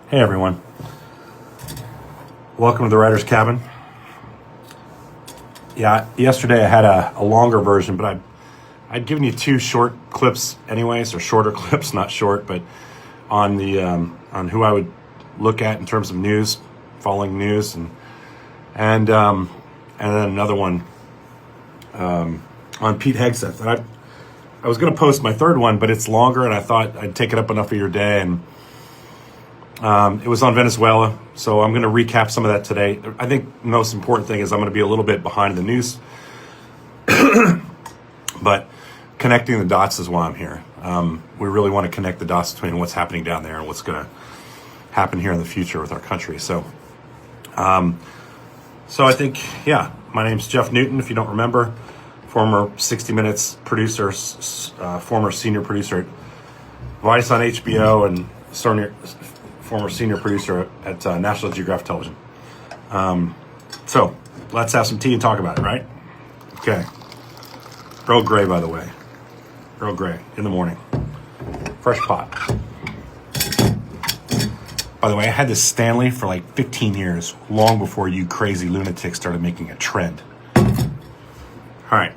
Hey everyone, welcome to the Writer's Cabin. Yeah, yesterday I had a longer version, but I'd given you two short clips anyways, or shorter clips, not short, but on the on who I would look at in terms of news, following news, and then another one on Pete Hegseth. And I was going to post my third one, but it's longer, and I thought I'd take it up enough of your day. And it was on Venezuela, so I'm going to recap some of that today. I think the most important thing is I'm going to be a little bit behind the news, but connecting the dots is why I'm here. We really want to connect the dots between what's happening down there and what's going to happen here in the future with our country. So I think, my name's Jeff Newton, if you don't remember, former 60 Minutes producer, former senior producer at Vice on HBO, and former senior producer at National Geographic Television. So let's have some tea and talk about it, right? Okay. Earl Grey, by the way. Earl Grey in the morning. Fresh pot. By the way, I had this Stanley for like 15 years, long before you crazy lunatics started making a trend. All right.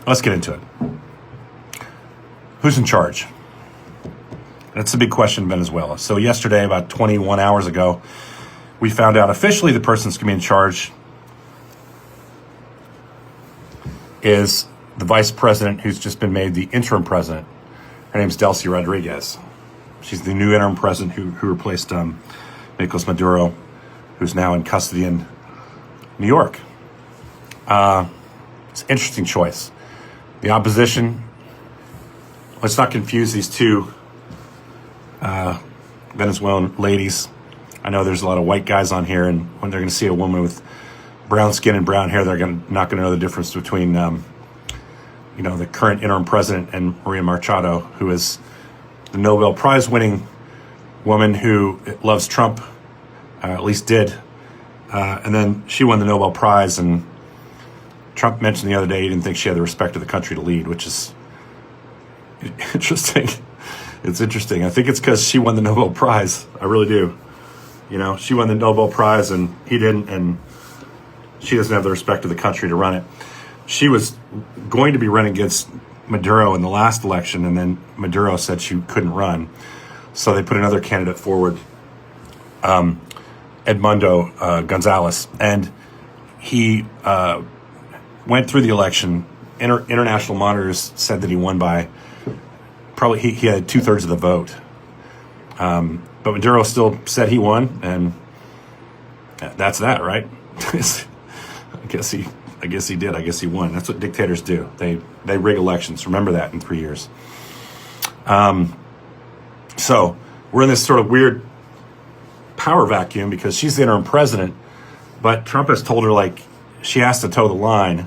Let's get into it. Who's in charge? That's a big question in Venezuela. So yesterday, about 21 hours ago, we found out officially the person that's going to be in charge is the vice president who's just been made the interim president. Her name's Delcy Rodriguez. She's the new interim president who replaced Nicolas Maduro, who's now in custody in New York. It's an interesting choice. The opposition, let's not confuse these two Venezuelan ladies. I know there's a lot of white guys on here, and when they're going to see a woman with brown skin and brown hair, they're not going to know the difference between the current interim president and Maria Machado, who is the Nobel Prize winning woman who loves Trump, at least did, and then she won the Nobel Prize, and Trump mentioned the other day he didn't think she had the respect of the country to lead, which is interesting. It's interesting. I think it's because she won the Nobel Prize. I really do. She won the Nobel Prize and he didn't, and she doesn't have the respect of the country to run it. She was going to be running against Maduro in the last election, and then Maduro said she couldn't run. So they put another candidate forward, Edmundo Gonzalez, and he went through the election. International monitors said that he won by probably he had 2/3 of the vote. But Maduro still said he won, and that's that, right? I guess he did. I guess he won. That's what dictators do. They rig elections. Remember that in 3 years. So we're in this sort of weird power vacuum because she's the interim president, but Trump has told her she has to toe the line,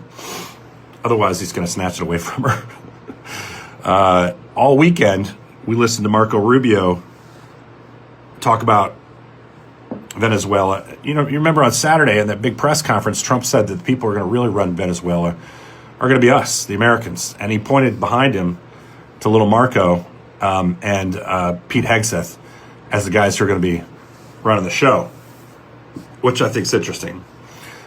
otherwise he's going to snatch it away from her. All weekend, we listened to Marco Rubio talk about Venezuela. You remember on Saturday in that big press conference, Trump said that the people who are going to really run Venezuela are going to be us, the Americans. And he pointed behind him to little Marco and Pete Hegseth as the guys who are going to be running the show, which I think is interesting.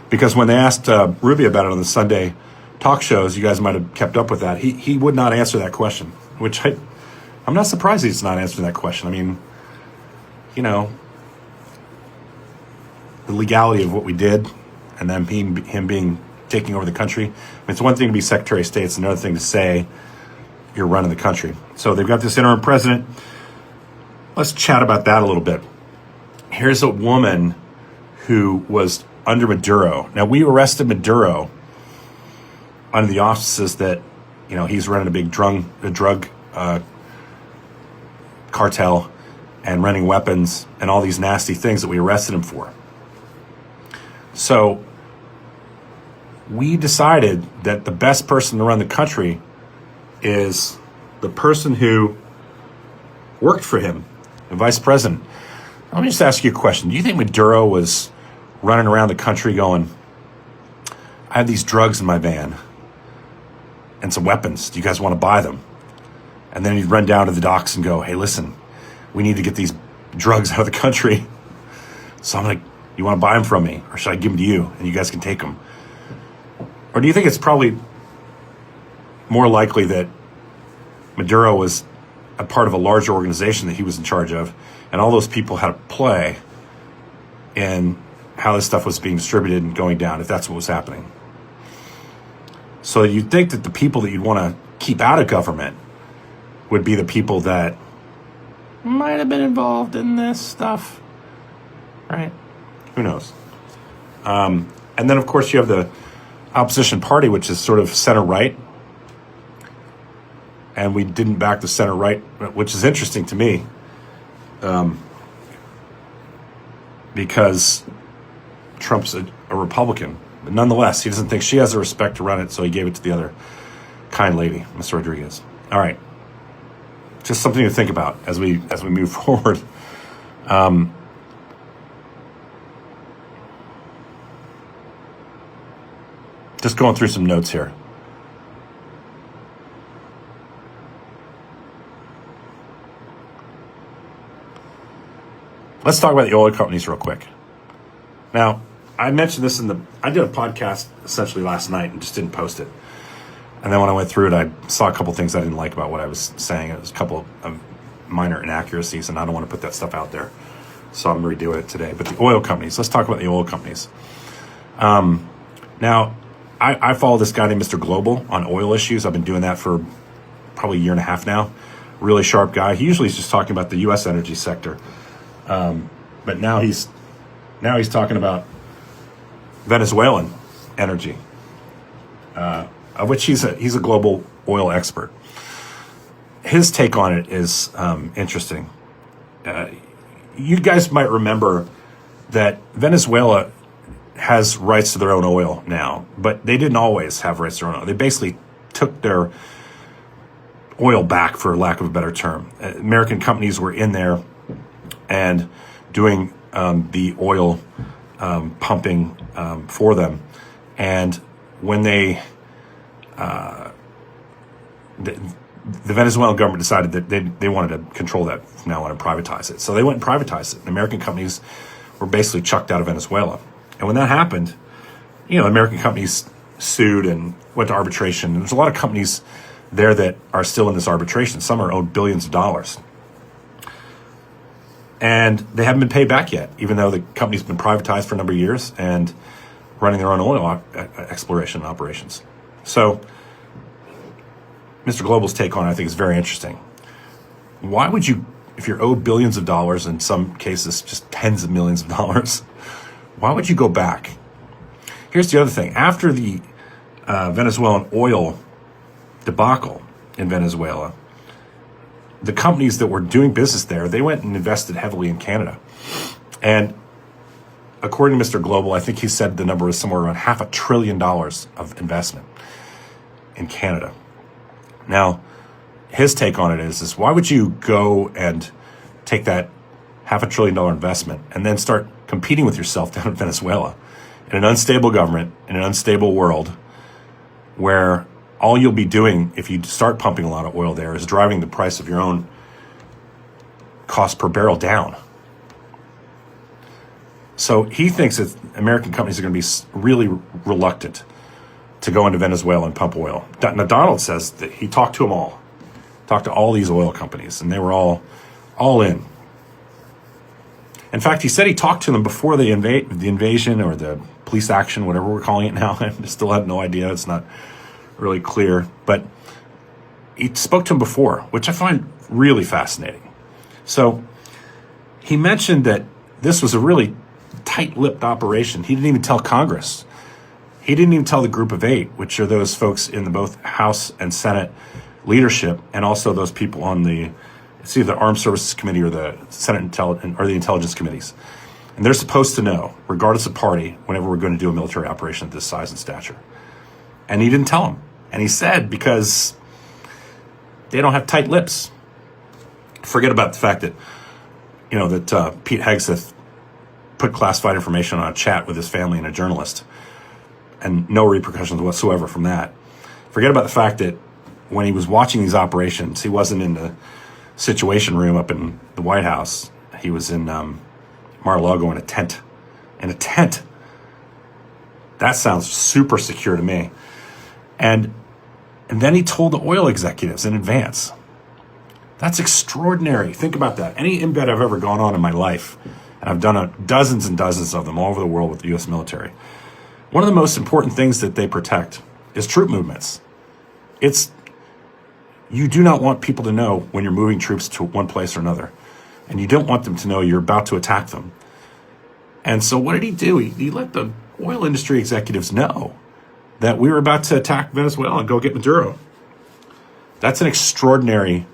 Because when they asked Rubio about it on the Sunday talk shows, you guys might have kept up with that, he would not answer that question. Which I'm not surprised he's not answering that question. I mean, the legality of what we did, and then him taking over the country. I mean, it's one thing to be Secretary of State; it's another thing to say you're running the country. So they've got this interim president. Let's chat about that a little bit. Here's a woman who was under Maduro. Now, we arrested Maduro under the auspices that he's running a big drug cartel and running weapons and all these nasty things that we arrested him for. So we decided that the best person to run the country is the person who worked for him, the vice president. Let me just ask you a question. Do you think Maduro was running around the country going, I have these drugs in my van and some weapons. Do you guys want to buy them? And then he'd run down to the docks and go, hey, listen, we need to get these drugs out of the country. So I'm like, you want to buy them from me, or should I give them to you and you guys can take them? Or do you think it's probably more likely that Maduro was a part of a larger organization that he was in charge of, and all those people had a play in how this stuff was being distributed and going down, if that's what was happening? So you'd think that the people that you'd want to keep out of government would be the people that might have been involved in this stuff, right? Who knows? And then, of course, you have the opposition party, which is sort of center-right. And we didn't back the center-right, which is interesting to me, because Trump's a Republican. But nonetheless, he doesn't think she has the respect to run it, so he gave it to the other kind lady, Ms. Rodriguez. All right. Just something to think about as we move forward. Just going through some notes here. Let's talk about the oil companies real quick. Now, I mentioned this I did a podcast essentially last night and just didn't post it. And then when I went through it, I saw a couple things I didn't like about what I was saying. It was a couple of minor inaccuracies, and I don't want to put that stuff out there. So I'm redoing it today. But the oil companies, let's talk about the oil companies. Now, I follow this guy named Mr. Global on oil issues. I've been doing that for probably a year and a half now. Really sharp guy. He usually is just talking about the U.S. energy sector. But now he's talking about Venezuelan energy, of which he's a global oil expert. His take on it is interesting. You guys might remember that Venezuela has rights to their own oil now, but they didn't always have rights to their own oil. They basically took their oil back, for lack of a better term. American companies were in there and doing the oil pumping for them. And when the Venezuelan government decided that they wanted to control that, now want to privatize it. So they went and privatized it. And American companies were basically chucked out of Venezuela. And when that happened, American companies sued and went to arbitration. And there's a lot of companies there that are still in this arbitration. Some are owed billions of dollars. And they haven't been paid back yet, even though the company's been privatized for a number of years and running their own oil exploration operations. So Mr. Global's take on it, I think, is very interesting. Why would you, if you're owed billions of dollars, in some cases just tens of millions of dollars, why would you go back? Here's the other thing. After the Venezuelan oil debacle in Venezuela, the companies that were doing business there, they went and invested heavily in Canada. And according to Mr. Global, I think he said the number was somewhere around $500 billion of investment in Canada. Now, his take on it is why would you go and take that $500 billion investment and then start competing with yourself down in Venezuela in an unstable government, in an unstable world, where all you'll be doing if you start pumping a lot of oil there is driving the price of your own cost per barrel down. So he thinks that American companies are going to be really reluctant to go into Venezuela and pump oil. Now, Donald says that he talked to them all, talked to all these oil companies, and they were all in. In fact, he said he talked to them before the invasion or the police action, whatever we're calling it now. I still have no idea. It's not really clear. But he spoke to them before, which I find really fascinating. So he mentioned that this was a really tight-lipped operation. He didn't even tell Congress. He didn't even tell the Group of Eight, which are those folks in both House and Senate leadership, and also those people on it's either the Armed Services Committee or the Senate or the Intelligence Committees. And they're supposed to know, regardless of party, whenever we're going to do a military operation of this size and stature. And he didn't tell them. And he said because they don't have tight lips. Forget about the fact that, that Pete Hegseth put classified information on a chat with his family and a journalist, and no repercussions whatsoever from that. Forget about the fact that when he was watching these operations, he wasn't into Situation Room up in the White House. He was in Mar-a-Lago in a tent. In a tent. That sounds super secure to me. And then he told the oil executives in advance. That's extraordinary. Think about that. Any embed I've ever gone on in my life, and I've done dozens and dozens of them all over the world with the U.S. military. One of the most important things that they protect is troop movements. You do not want people to know when you're moving troops to one place or another. And you don't want them to know you're about to attack them. And so what did he do? He let the oil industry executives know that we were about to attack Venezuela and go get Maduro. That's an extraordinary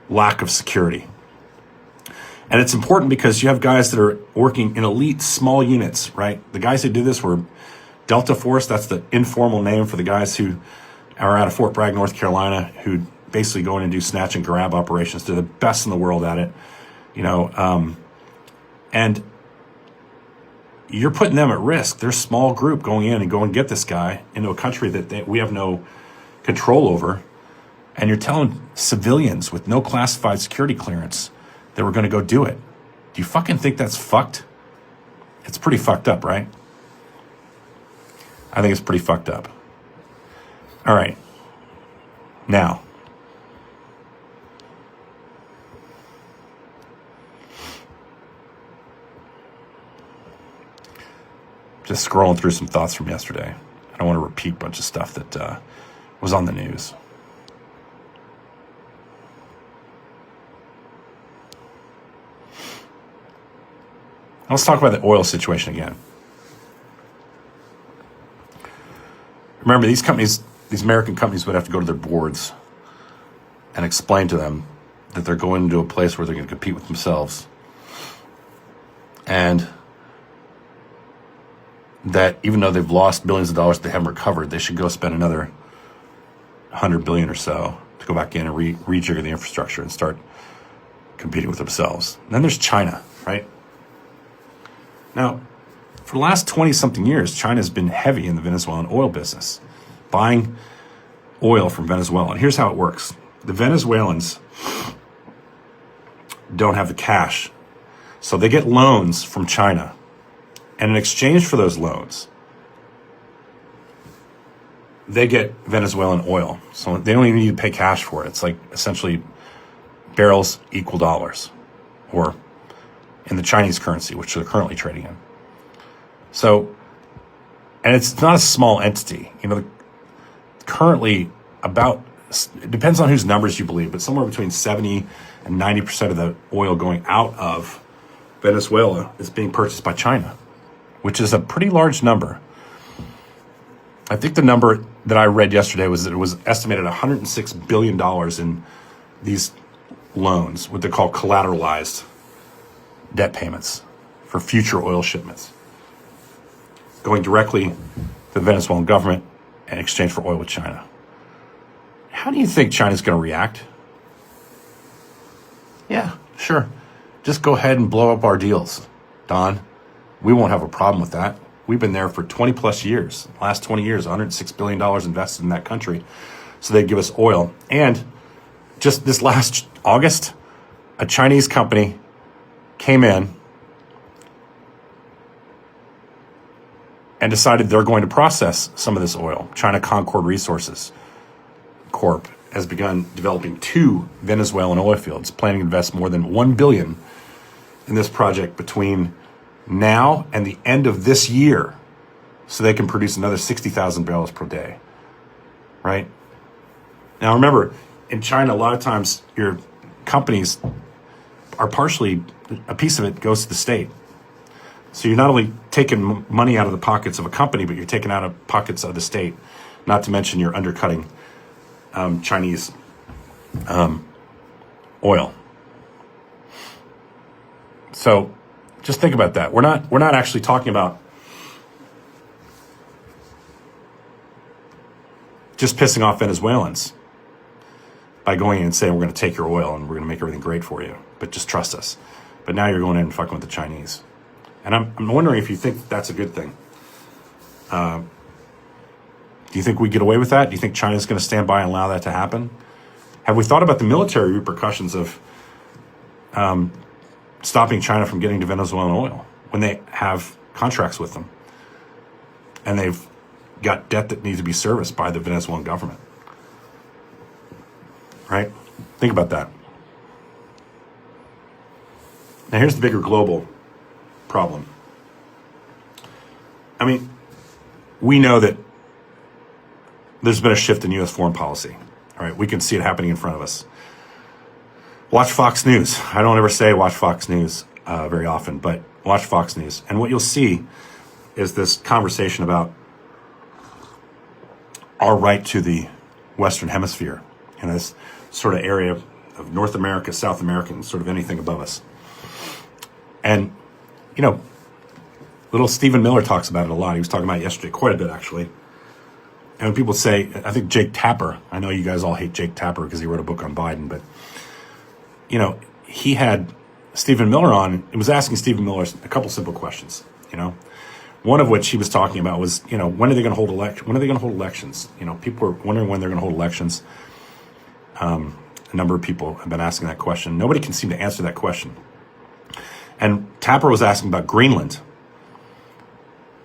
lack of security. And it's important because you have guys that are working in elite small units, right? The guys who did this were Delta Force. That's the informal name for the guys who are out of Fort Bragg, North Carolina, who basically go in and do snatch and grab operations. They're the best in the world at it, and you're putting them at risk. They're a small group going in and go and get this guy into a country that we have no control over. And you're telling civilians with no classified security clearance that we're going to go do it. Do you fucking think that's fucked? It's pretty fucked up, right? I think it's pretty fucked up. All right. Now, just scrolling through some thoughts from yesterday. I don't want to repeat a bunch of stuff that was on the news. Let's talk about the oil situation again. Remember, these American companies would have to go to their boards and explain to them that they're going into a place where they're going to compete with themselves. And that even though they've lost billions of dollars that they haven't recovered, they should go spend another $100 billion or so to go back in and rejigger the infrastructure and start competing with themselves. And then there's China, right? Now, for the last 20-something years, China's been heavy in the Venezuelan oil business, buying oil from Venezuela. And here's how it works. The Venezuelans don't have the cash, so they get loans from China. And in exchange for those loans, they get Venezuelan oil. So they don't even need to pay cash for it. It's like essentially barrels equal dollars, or in the Chinese currency, which they're currently trading in. So, and it's not a small entity. Currently it depends on whose numbers you believe, but somewhere between 70 and 90% of the oil going out of Venezuela is being purchased by China, which is a pretty large number. I think the number that I read yesterday was that it was estimated $106 billion in these loans, what they call collateralized debt payments for future oil shipments, going directly to the Venezuelan government in exchange for oil with China. How do you think China's going to react? Yeah, sure. Just go ahead and blow up our deals, Don. We won't have a problem with that. We've been there for 20 plus years. Last 20 years, $106 billion invested in that country. So they'd give us oil. And just this last August, a Chinese company came in and decided they're going to process some of this oil. China Concord Resources Corp has begun developing 2 Venezuelan oil fields, planning to invest more than $1 billion in this project between now and the end of this year, so they can produce another 60,000 barrels per day, right? Now remember, in China, a lot of times your companies are partially, a piece of it goes to the state. So you're not only taking money out of the pockets of a company, but you're taking out of pockets of the state, not to mention you're undercutting Chinese oil. So just think about that. We're not actually talking about just pissing off Venezuelans by going in and saying we're going to take your oil and we're going to make everything great for you, but just trust us. But now you're going in and fucking with the Chinese. And I'm wondering if you think that's a good thing. Do you think we get away with that? Do you think China's going to stand by and allow that to happen? Have we thought about the military repercussions of stopping China from getting to Venezuelan oil when they have contracts with them and they've got debt that needs to be serviced by the Venezuelan government? Right? Think about that. Now, here's the bigger global problem. I mean, we know that there's been a shift in U.S. foreign policy. All right, we can see it happening in front of us. Watch Fox News. I don't ever say watch Fox News very often, but watch Fox News. And what you'll see is this conversation about our right to the Western Hemisphere, this sort of area of North America, South America, and sort of anything above us. And, little Stephen Miller talks about it a lot. He was talking about it yesterday, quite a bit, actually. And when people say, I think Jake Tapper, I know you guys all hate Jake Tapper because he wrote a book on Biden, but, he had Stephen Miller on. It was asking Stephen Miller a couple simple questions, One of which he was talking about was, when are they going to hold elections? People are wondering when they're going to hold elections. A number of people have been asking that question. Nobody can seem to answer that question. And Tapper was asking about Greenland,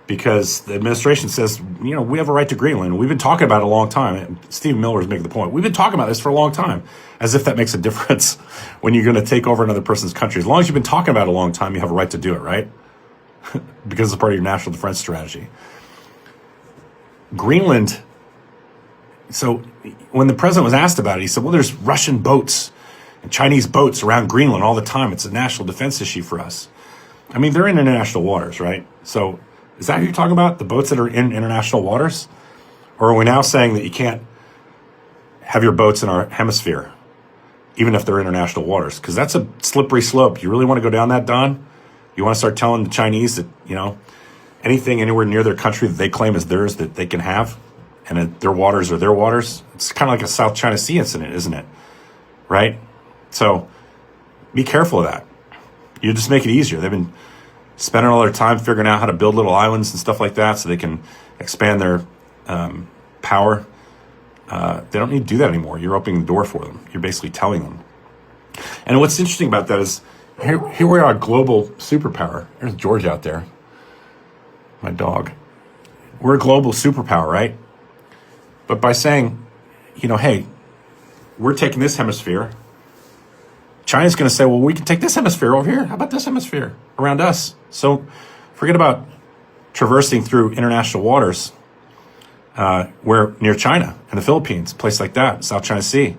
because the administration says, we have a right to Greenland. We've been talking about it a long time. And Stephen Miller is making the point. We've been talking about this for a long time, as if that makes a difference when you're going to take over another person's country. As long as you've been talking about it a long time, you have a right to do it, right? Because it's part of your national defense strategy. Greenland, so when the president was asked about it, he said, well, there's Russian boats and Chinese boats around Greenland all the time. It's a national defense issue for us. I mean, they're in international waters, right? So is that who you're talking about? The boats that are in international waters? Or are we now saying that you can't have your boats in our hemisphere, even if they're international waters? Because that's a slippery slope. You really want to go down that, Don? You want to start telling the Chinese that, anything anywhere near their country that they claim is theirs that they can have, and that their waters are their waters? It's kind of like a South China Sea incident, isn't it? Right? So be careful of that. You just make it easier. They've been spending all their time figuring out how to build little islands and stuff like that so they can expand their power. They don't need to do that anymore. You're opening the door for them. You're basically telling them. And what's interesting about that is here we are, a global superpower. There's George out there, my dog. We're a global superpower, right? But by saying, hey, we're taking this hemisphere, China's going to say, well, we can take this hemisphere over here. How about this hemisphere around us? So forget about traversing through international waters where near China and the Philippines, a place like that, South China Sea.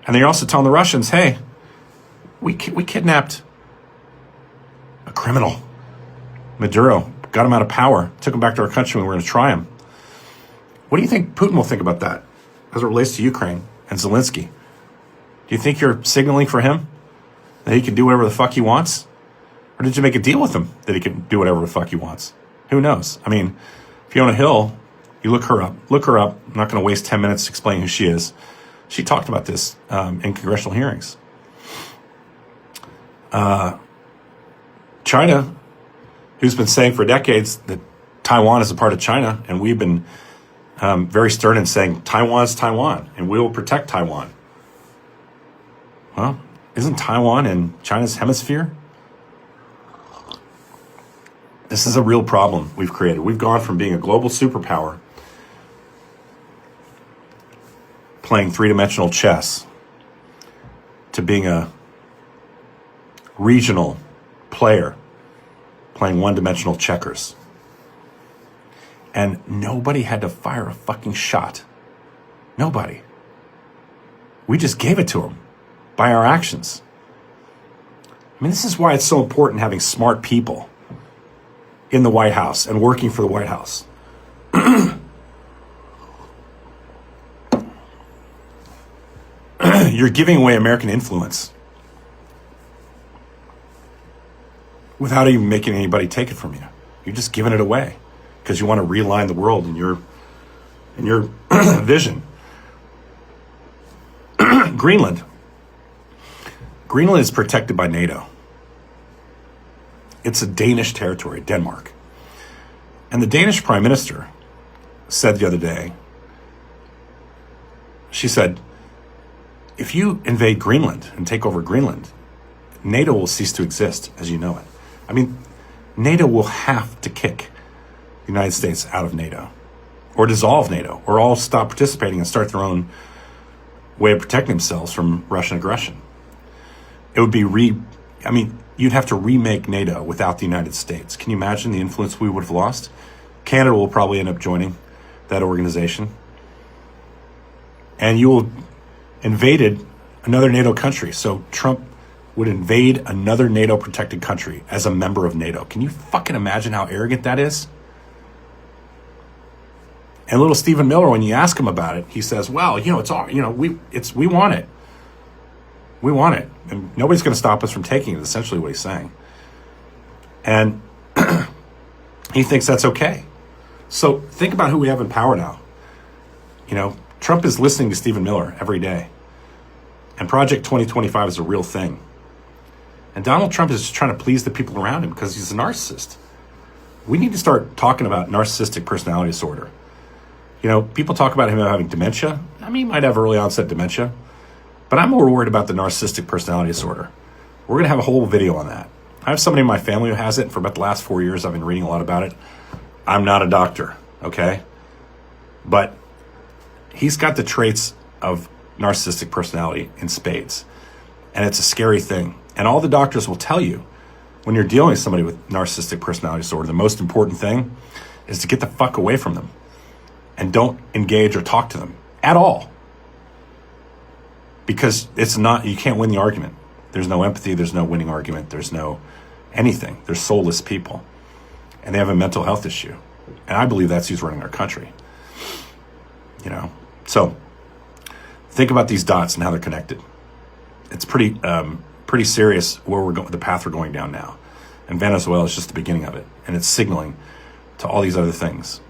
And then you're also telling the Russians, hey, we kidnapped a criminal, Maduro, got him out of power, took him back to our country, and we're going to try him. What do you think Putin will think about that as it relates to Ukraine and Zelensky? Do you think you're signaling for him that he can do whatever the fuck he wants? Or did you make a deal with him that he can do whatever the fuck he wants? Who knows? I mean, Fiona Hill, you look her up. I'm not going to waste 10 minutes explaining who she is. She talked about this in congressional hearings. China, who's been saying for decades that Taiwan is a part of China, and we've been very stern in saying Taiwan's Taiwan, and we will protect Taiwan. Well, isn't Taiwan in China's hemisphere? This is a real problem we've created. We've gone from being a global superpower, playing three-dimensional chess, to being a regional player, playing one-dimensional checkers. And nobody had to fire a fucking shot. Nobody. We just gave it to them by our actions. I mean, this is why it's so important having smart people in the White House and working for the White House. You're giving away American influence without even making anybody take it from you. You're just giving it away because you want to realign the world in your vision. Greenland. Greenland is protected by NATO. It's a Danish territory, Denmark. And the Danish Prime Minister said the other day, she said, if you invade Greenland and take over Greenland, NATO will cease to exist as you know it. I mean, NATO will have to kick the United States out of NATO, or dissolve NATO, or all stop participating and start their own way of protecting themselves from Russian aggression. It would be you'd have to remake NATO without the United States. Can you imagine the influence we would have lost? Canada will probably end up joining that organization. And you will invaded another NATO country. So Trump would invade another NATO protected country as a member of NATO. Can you fucking imagine how arrogant that is? And little Stephen Miller, when you ask him about it, he says, well, it's all, we want it. We want it. And nobody's going to stop us from taking it, essentially what he's saying. And he thinks that's okay. So think about who we have in power now. Trump is listening to Stephen Miller every day. And Project 2025 is a real thing. And Donald Trump is just trying to please the people around him because he's a narcissist. We need to start talking about narcissistic personality disorder. People talk about him having dementia. He might have early onset dementia. But I'm more worried about the narcissistic personality disorder. We're going to have a whole video on that. I have somebody in my family who has it. For about the last 4 years, I've been reading a lot about it. I'm not a doctor, okay? But he's got the traits of narcissistic personality in spades. And it's a scary thing. And all the doctors will tell you when you're dealing with somebody with narcissistic personality disorder, the most important thing is to get the fuck away from them and don't engage or talk to them at all. Because you can't win the argument. There's no empathy, there's no winning argument, there's no anything. They're soulless people. And they have a mental health issue. And I believe that's who's running our country. So think about these dots and how they're connected. It's pretty serious where we're going, the path we're going down now. And Venezuela is just the beginning of it. And it's signaling to all these other things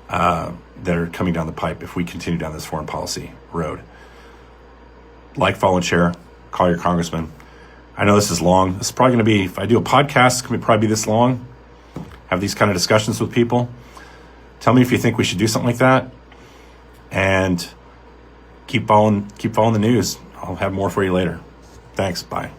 that are coming down the pipe if we continue down this foreign policy road. Like, follow, and share. Call your congressman. I know this is long. This is probably going to be, if I do a podcast, it's going to probably be this long. Have these kind of discussions with people. Tell me if you think we should do something like that. And keep following the news. I'll have more for you later. Thanks. Bye.